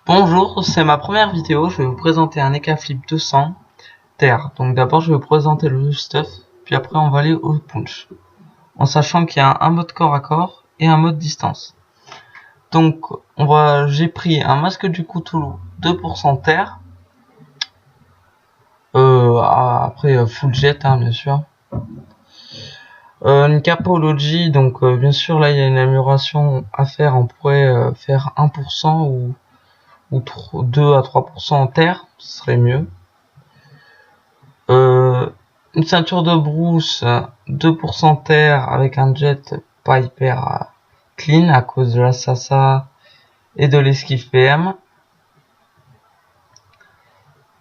Bonjour, c'est ma première vidéo, je vais vous présenter un Ekaflip 200 Terre. Donc d'abord je vais vous présenter le stuff, puis après on va aller au punch. En sachant qu'il y a un mode corps à corps et un mode distance. Donc j'ai pris un masque du Cthulhu 2% Terre. Après full jet bien sûr. Une capology, donc bien sûr là il y a une amélioration à faire, on pourrait faire 1% ou 2 à 3% en terre, ce serait mieux. Une ceinture de brousse 2% terre avec un jet pas hyper clean à cause de la Sasa et de l'esquive PM.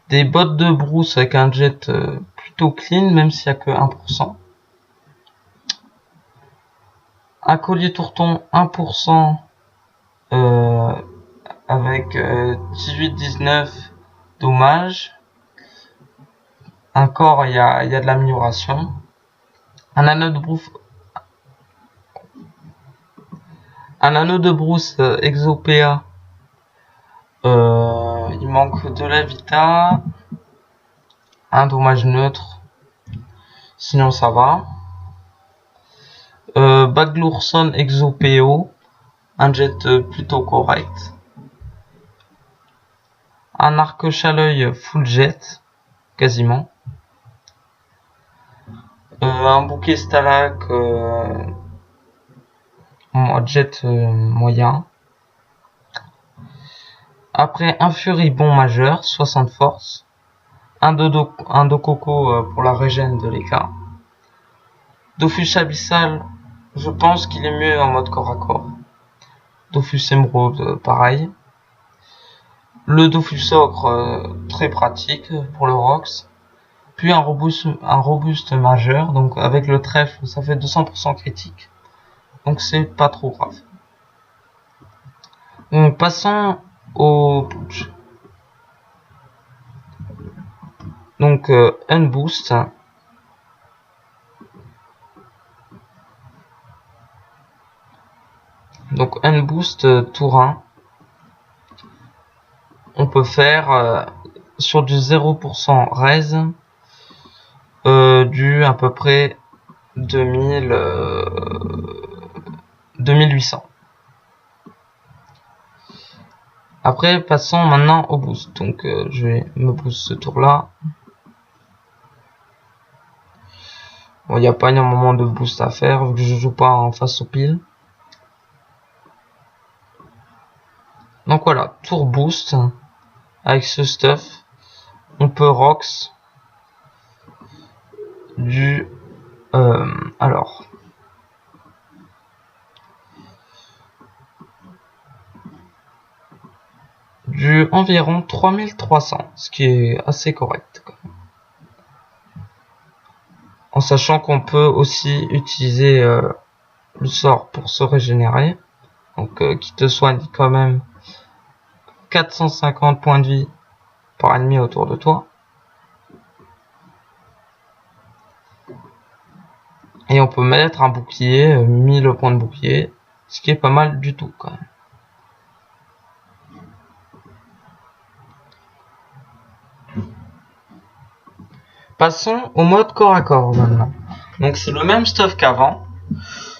Des bottes de brousse avec un jet plutôt clean même s'il n'y a que 1%. Un collier tourton 1% avec 18-19 dommages. Un corps, il y a de l'amélioration. Un anneau de brousse Exopéa. Il manque de la vita. Un dommage neutre. Sinon ça va. Baglourson Exopéo. Un jet plutôt correct. Un arc chaleuil full jet. Quasiment. Un bouquet Stalag jet moyen. Après un furibond majeur 60 force. Un Dococo pour la régène de l'écart. Dofus abyssal, je pense qu'il est mieux en mode corps à corps. Dofus émeraude, pareil. Le Dofus ocre, très pratique pour le Rox. Puis un robuste majeur, donc avec le trèfle ça fait 200% critique. Donc c'est pas trop grave. Donc passons au punch. Donc un boost. Donc un boost tour 1. On peut faire sur du 0% raise du à peu près 2800. Après passons maintenant au boost. Donc je vais me boost ce tour là. Bon, il n'y a pas énormément de boost à faire vu que je joue pas en face aux piles. Donc voilà, tour boost avec ce stuff. On peut Rox du du environ 3300, ce qui est assez correct quand même. En sachant qu'on peut aussi utiliser le sort pour se régénérer, donc qui te soigne quand même 450 points de vie par ennemi autour de toi. Et on peut mettre un bouclier, 1000 points de bouclier, ce qui est pas mal du tout quand même. Passons au mode corps à corps maintenant. Donc c'est le même stuff qu'avant,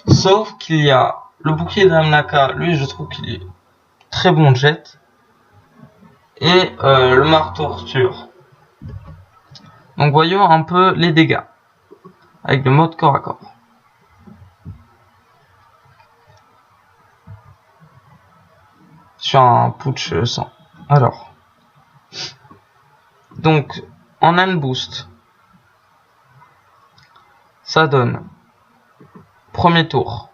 sauf qu'il y a le bouclier d'Amnaka, lui je trouve qu'il est très bon jet, et le marteau torture. Donc voyons un peu les dégâts avec le mode corps à corps. Sur un putsch 100. Alors, donc en un boost, ça donne premier tour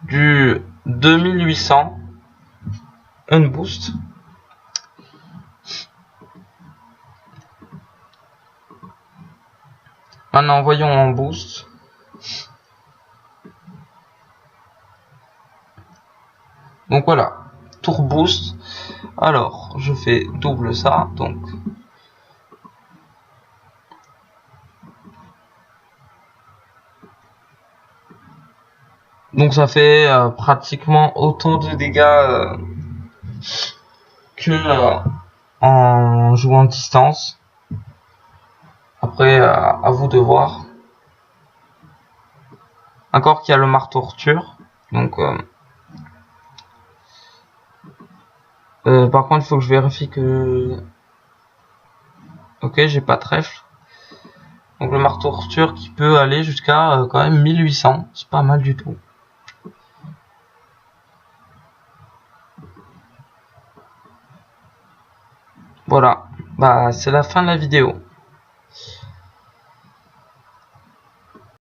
du 2800 un boost. Maintenant voyons en boost. Donc voilà, tour boost. Alors je fais double ça, donc Donc ça fait pratiquement autant de dégâts que en jouant à distance. Après, à vous de voir. Encore qu'il y a le marteau rupture. Donc, par contre, il faut que je vérifie que... Ok, j'ai pas de trèfle. Donc le marteau rupture qui peut aller jusqu'à quand même 1800. C'est pas mal du tout. Voilà. Bah, c'est la fin de la vidéo.